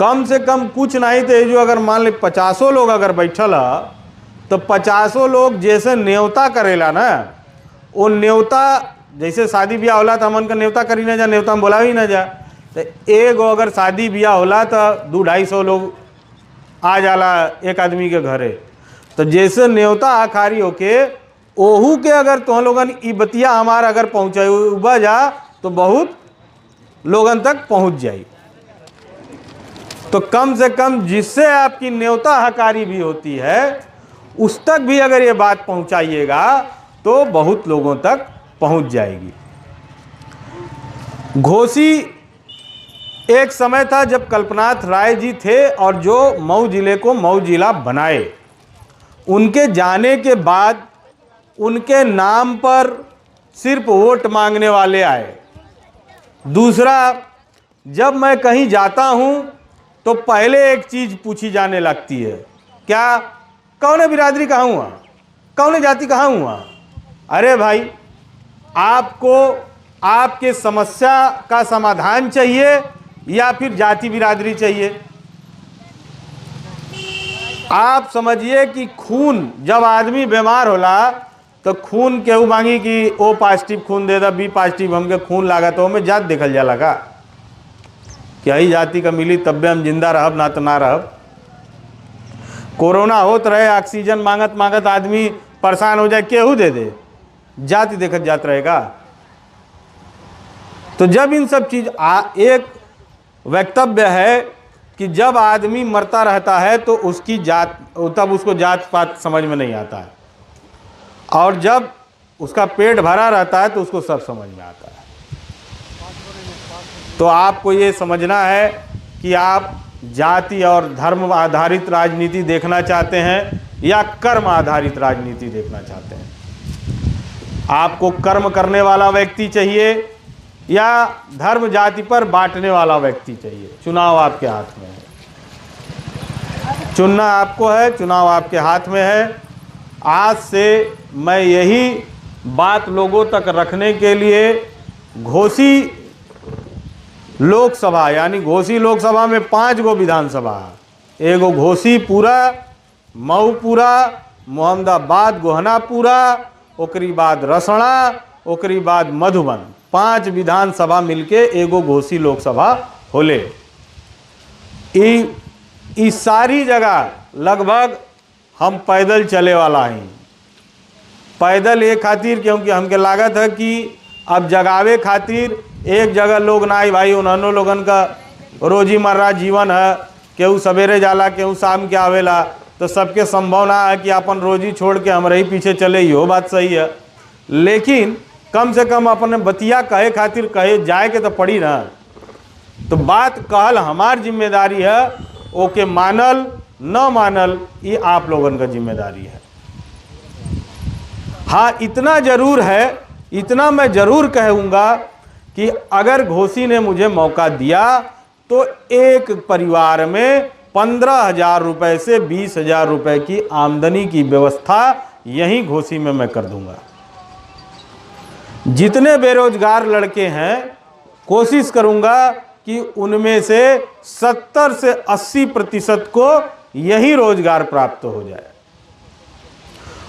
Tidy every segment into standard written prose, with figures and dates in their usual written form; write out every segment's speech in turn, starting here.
कम से कम कुछ नहीं तो जो अगर मान ले 50 लोग अगर बैठल है तो 50 लोग जैसे न्योता करेला ना, वो न्योता जैसे शादी ब्याह होला तो हमन का न्योता करी ना जा, न्योता में बोला ही ना जा। तो एगो अगर शादी ब्याह होला तो 200-250 लोग आ जाला एक आदमी के घरे। तो जैसे न्योता आखारी होके ओहू के अगर तुम लोगन ई बतिया हमारा अगर पहुँचा जा तो बहुत लोगन तक पहुँच जाई। तो कम से कम जिससे आपकी न्योता हकारी भी होती है उस तक भी अगर ये बात पहुंचाइएगा तो बहुत लोगों तक पहुंच जाएगी। घोसी एक समय था जब कल्पनाथ राय जी थे और जो मऊ जिले को मऊ जिला बनाए, उनके जाने के बाद उनके नाम पर सिर्फ वोट मांगने वाले आए। दूसरा, जब मैं कहीं जाता हूं तो पहले एक चीज पूछी जाने लगती है, क्या कौन बिरादरी कहाँ हुआ, कौन जाति कहाँ हुआ। अरे भाई, आपको आपके समस्या का समाधान चाहिए या फिर जाति बिरादरी चाहिए। आप समझिए कि खून जब आदमी बीमार होला तो खून केहू मांगी कि ओ पॉजिटिव खून दे दा, बी पॉजिटिव हमके खून लागत हो में जात देखल जाला का, क्या ही जाति का मिली तब भी हम जिंदा रहब ना तो ना रहब। कोरोना होत रहे, ऑक्सीजन मांगत मांगत आदमी परेशान हो जाए, केहू दे दे, जाति देखत जात रहेगा। तो जब इन सब चीज एक वक्तव्य है कि जब आदमी मरता रहता है तो उसकी जात, तब उसको जात पात समझ में नहीं आता है, और जब उसका पेट भरा रहता है तो उसको सब समझ में आता है। तो आपको ये समझना है कि आप जाति और धर्म आधारित राजनीति देखना चाहते हैं या कर्म आधारित राजनीति देखना चाहते हैं। आपको कर्म करने वाला व्यक्ति चाहिए या धर्म जाति पर बांटने वाला व्यक्ति चाहिए। चुनाव आपके हाथ में है, चुनना आपको है, चुनाव आपके हाथ में है। आज से मैं यही बात लोगों तक रखने के लिए घोसी लोकसभा यानी घोसी लोकसभा में 5 गो विधानसभा, एगो घोसी पूरा, मऊ पूरा, मोहम्मदाबाद गोहना पूरा, ओकरी बाद रसड़ा, ओकरी बाद मधुबन, 5 विधानसभा मिलके एगो घोसी लोकसभा होले। ई सारी जगह लगभग हम पैदल चले वाला हैं। पैदल एक खातिर क्योंकि हमके लागत है कि अब जगावे खातिर एक जगह लोग ना आई भाई, उन्होंने लोगन का रोजीमर्रा जीवन है, केहू सवेरे जाला केहू शाम के आवेला, तो सबके संभव ना है कि अपन रोजी छोड़ के हमारे ही पीछे चले, यो बात सही है। लेकिन कम से कम अपने बतिया कहे खातिर कहे जाए के तो पड़ी ना। तो बात कहल हमार जिम्मेदारी है, ओके मानल न मानल ये आप लोगन का जिम्मेदारी है। हाँ, इतना जरूर है, इतना मैं जरूर कहूँगा कि अगर घोसी ने मुझे मौका दिया तो एक परिवार में 15,000 रुपये से 20,000 रुपये की आमदनी की व्यवस्था यहीं घोसी में मैं कर दूंगा। जितने बेरोजगार लड़के हैं कोशिश करूंगा कि उनमें से 70 से 80% को यही रोजगार प्राप्त हो जाए।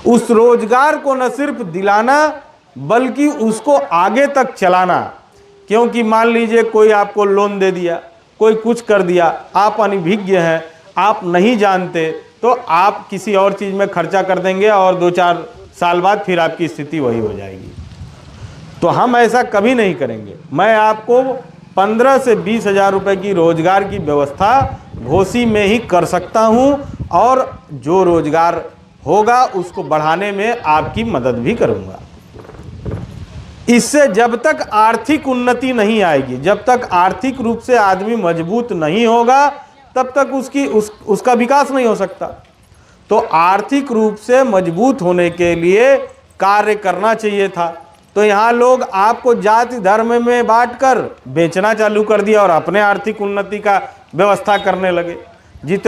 उस रोजगार को न सिर्फ दिलाना बल्कि उसको आगे तक चलाना। क्योंकि मान लीजिए कोई आपको लोन दे दिया, कोई कुछ कर दिया, आप अनभिज्ञ हैं, आप नहीं जानते, तो आप किसी और चीज़ में खर्चा कर देंगे और 2-4 साल बाद फिर आपकी स्थिति वही हो जाएगी। तो हम ऐसा कभी नहीं करेंगे। मैं आपको 15 से 20,000 रुपये की रोजगार की व्यवस्था घोसी में ही कर सकता हूं, और जो रोजगार होगा उसको बढ़ाने में आपकी मदद भी करूंगा। इससे जब तक आर्थिक उन्नति नहीं आएगी, जब तक आर्थिक रूप से आदमी मजबूत नहीं होगा, तब तक उसका विकास नहीं हो सकता। तो आर्थिक रूप से मजबूत होने के लिए कार्य करना चाहिए था। तो यहाँ लोग आपको जाति धर्म में बांटकर बेचना चालू कर दिया और अपने आर्थिक उन्नति का व्यवस्था करने लगे।